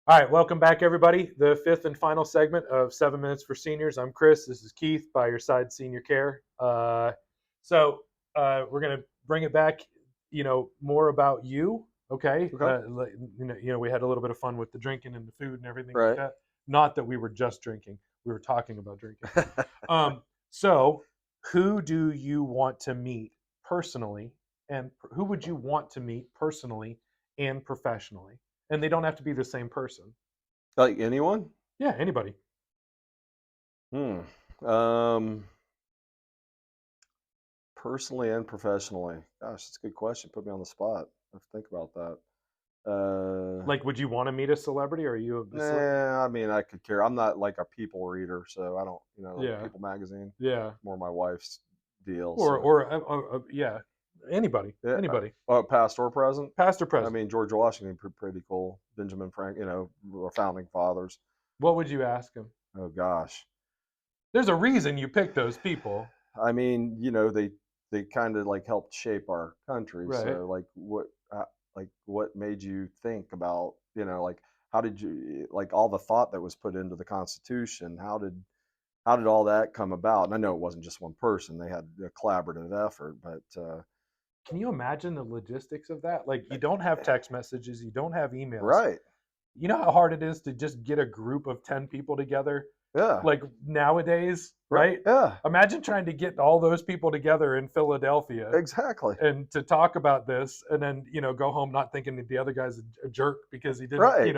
All right, welcome back, everybody. The fifth and final segment of 7 Minutes for Seniors. I'm Chris. This is Keith, by your side, Senior Care. We're gonna bring it back. More about you. Okay. Okay. We had a little bit of fun with the drinking and the food and everything like Right. that. Not that we were just drinking; we were talking about drinking. So, who do you want to meet personally, and who would you want to meet personally and professionally? And they don't have to be the same person. Like anyone? Yeah, anybody. Hmm. Personally and professionally. Gosh, that's a good question. Put me on the spot. I have to think about that. Like, would you want to meet a celebrity, or are you a I mean, I could care. I'm not like a People reader, so I don't, like yeah, People magazine. yeah, More my wife's deal. or So yeah, anybody, yeah. anybody, Past or present. past or I present. mean, George Washington, pretty cool. Benjamin Franklin, our founding fathers. What would you ask him? Oh gosh. There's a reason you picked those people, I mean, they kind of like helped shape our country. right? So what made you think about, like how did you like all the thought that was put into the Constitution? How did all that come about? And I know it wasn't just one person; they had a collaborative effort. But Can you imagine the logistics of that? Like, you don't have text messages, you don't have emails. right, You know how hard it is to just get a group of 10 people together, yeah, like nowadays, right? yeah, Imagine trying to get all those people together in Philadelphia exactly, and to talk about this, and then go home not thinking that the other guy's a jerk because he didn't, right,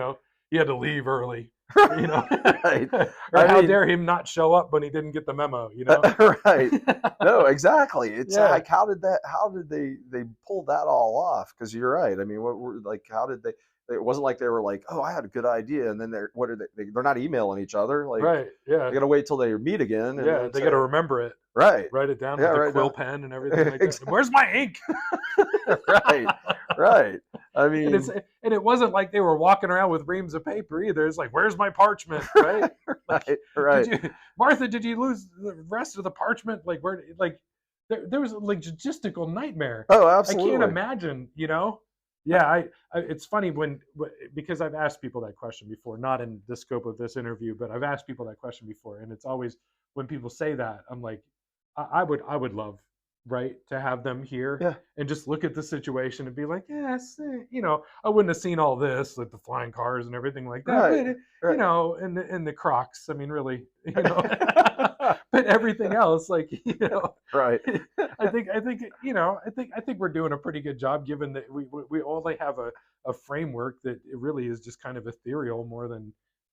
he had to leave early, right. or I how mean, dare him not show up when he didn't get the memo, right. No, exactly. It's Yeah. like how did they pull that all off? Because you're right. I mean, what were like how did they? It wasn't like they were like, oh, I had a good idea, and then what are they're not emailing each other. Like Right. Yeah. they got to wait till they meet again and Yeah. then They say, got to remember it, right, write it down yeah, with a right quill now, pen and everything like that. exactly, Where's my ink? right, right. I and it's mean, and it wasn't like they were walking around with reams of paper either. It's like, where's my parchment, right? Like, right, did right. you, Martha? Did you lose the rest of the parchment? Like, where? Like, there was a logistical nightmare. Oh, I can't absolutely. imagine. Yeah. It's funny because I've asked people that question before, not in the scope of this interview, but I've asked people that question before, and it's always when people say that, I'm like, I would love, right, to have them here Yeah, and just look at the situation and be like, yes, I wouldn't have seen all this, like the flying cars and everything like that, right, but right. and the Crocs. I mean, really, but everything else, like, Right. I think we're doing a pretty good job, given that we only have a framework that it really is just kind of ethereal more than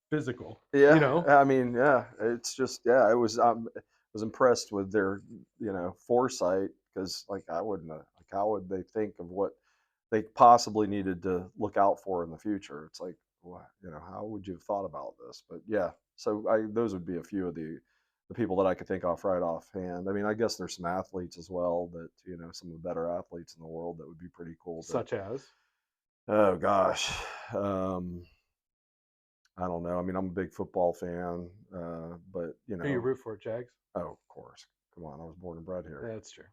physical. Yeah, I mean, yeah, it's just yeah, it was impressed with their foresight because like I wouldn't like how would they think of what they possibly needed to look out for in the future? It's like what how would you have thought about this? But yeah, so those would be a few of the people that I could think of right offhand. I mean, I guess there's some athletes as well that some of the better athletes in the world that would be pretty cool to. Such as, Oh gosh. Um, I don't know. I mean, I'm a big football fan, but who you root for, Jags? oh, of course. Come on, I was born and bred here. That's true.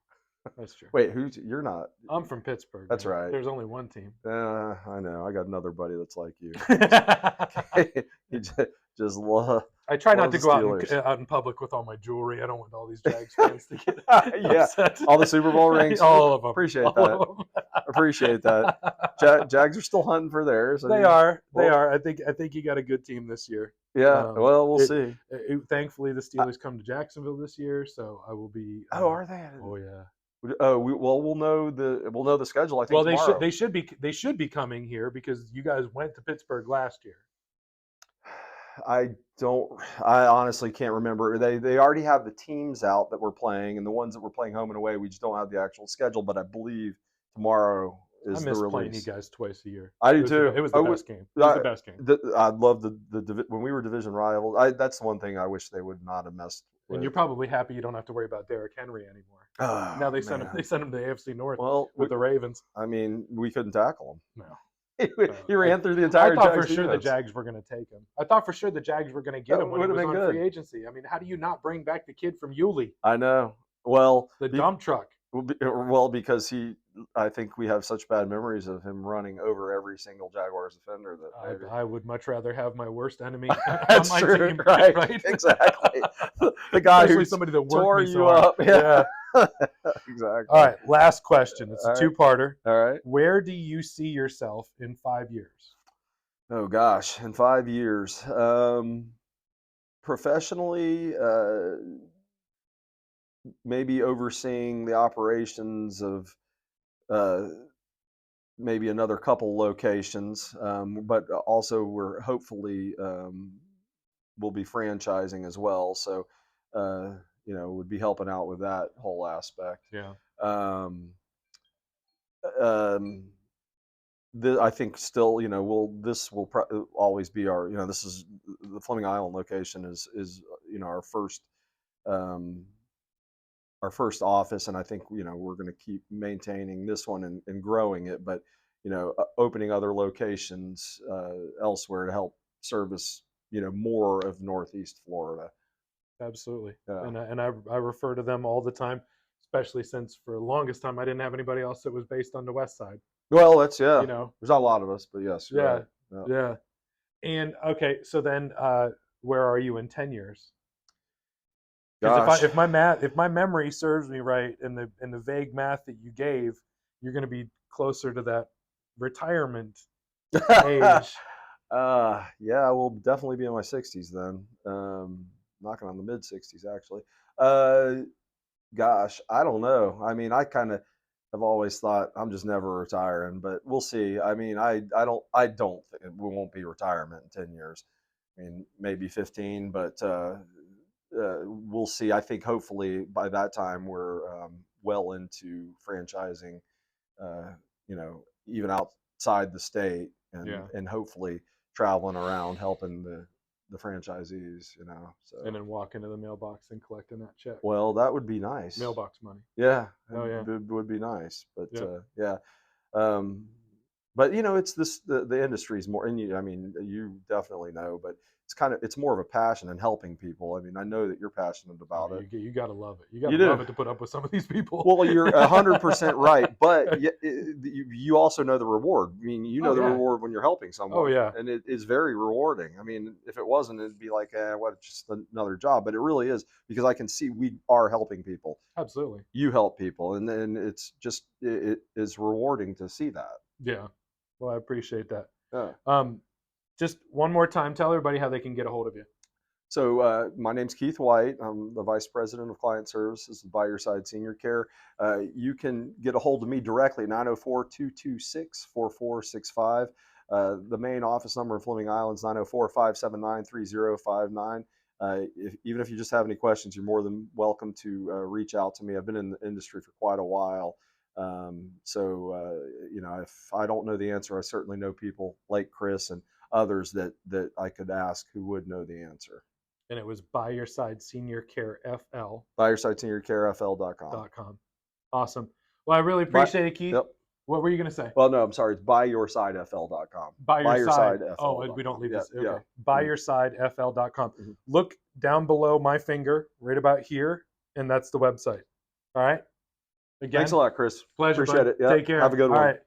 That's true. Wait, you're not? I'm from Pittsburgh, That's man. right. There's only one team. I know. I got another buddy that's like you. I He just loves try not to the go Steelers. out in public with all my jewelry. I don't want all these Jags fans to get Yeah, upset. all the Super Bowl rings. All of them. Appreciate All that. of them. Appreciate that. Jags are still hunting for theirs. I They mean, are. They well, are. I think you got a good team this year. yeah. Well, we'll It, see. thankfully, the Uh, Steelers come to Jacksonville this year, so I will be. oh, are they? Oh yeah. Oh, we'll know the schedule. I think Well, tomorrow. they should be coming here because you guys went to Pittsburgh last year. I don't. I honestly can't remember. They already have the teams out that we're playing, and the ones that we're playing home and away. We just don't have the actual schedule. But I believe tomorrow I is the miss playing you release. guys twice a year. I do It was too. it was the best game. It was the best game. I love when we were division rivals. That's the one thing I wish they would not have messed And with. you're probably happy you don't have to worry about Derrick Henry anymore. Oh, Now they send man. him to AFC North Well, with the Ravens. I mean, we couldn't tackle him. No. He ran through the I entire thought for Jags sure the defense. Jags were going to take him. I thought for sure the Jags were going to get That him when he would have was been on free good. agency. I mean, how do you not bring back the kid from Yulee, I know. Well, the dump truck? Well, because I think we have such bad memories of him running over every single Jaguars defender that maybe. I would much rather have my worst enemy on That's my true, team, right? Exactly. The guy Especially who somebody that worked tore me so you hard. up. Yeah. Exactly. All right, last question. It's a All right. two-parter. All right. Where do you see yourself in 5 years? Oh gosh, in 5 years, professionally, maybe overseeing the operations of uh, maybe another couple locations, but also we're hopefully will be franchising as well. So, would be helping out with that whole aspect. Yeah. Um, um, I think still, this will always be our, this is the Fleming Island location is um, our first office, and I think we're going to keep maintaining this one and growing it, but opening other locations elsewhere to help service more of Northeast Florida. Absolutely. Yeah. And I refer to them all the time, especially since for the longest time I didn't have anybody else that was based on the west side. Well, that's You know. There's not a lot of us, but yes, you're Yeah. right. Yeah. Yeah. And okay, so then where are you in 10 years? Because Gosh. if my memory serves me right, in the vague math that you gave, you're going to be closer to that retirement age. Yeah, I will definitely be in my 60s then. Knocking on the mid 60s actually. Gosh, I don't know. I mean, I kind of have always thought I'm just never retiring, but we'll see. I mean, I don't think we won't be retirement in 10 years. I mean, maybe 15, but we'll see. I think hopefully by that time we're well into franchising, uh, even outside the state, and Yeah. and hopefully traveling around helping the franchisees. So. And then walk into the mailbox and collecting that check. Well, that would be nice. Mailbox money. Yeah, Oh yeah. it would be nice, but Yeah. yeah. Um, but it's the industry is more, and I mean, you definitely know, but it's more of a passion and helping people. I mean, I know that you're passionate about it. You got to love it. You got You to do. love it to put up with some of these people. Well, you're 100% right, but you also know the reward. I mean, you know the reward when you're helping someone. Oh yeah. And it is very rewarding. I mean, if it wasn't, it'd be like, what, just another job. But it really is, because I can see we are helping people. Absolutely. You help people, and then it's just it is rewarding to see that. Yeah. Well, I appreciate that. Yeah. Just one more time, tell everybody how they can get a hold of you. So my name's Keith White. I'm the Vice President of Client Services at By Your Side Senior Care. You can get a hold of me directly at 904-226-4465. The main office number in Fleming Island is 904-579-3059. Even if you just have any questions, you're more than welcome to reach out to me. I've been in the industry for quite a while. If I don't know the answer, I certainly know people like Chris and others that I could ask who would know the answer. And it was By Your Side Senior Care FL. ByYourSideSeniorCareFL.com. Awesome. Well, I really appreciate it, Keith. Yep. What were you going to say? Well, no, I'm sorry. It's ByYourSideFL.com. By Your Side. FL.com. We don't leave this. Yeah, Okay. yeah. ByYourSideFL.com. Mm-hmm. Look down below my finger, right about here, and that's the website. All right. Again, Thanks a lot, Chris. Pleasure. Appreciate bud. it. Yeah. Take care. Have a good one. All right.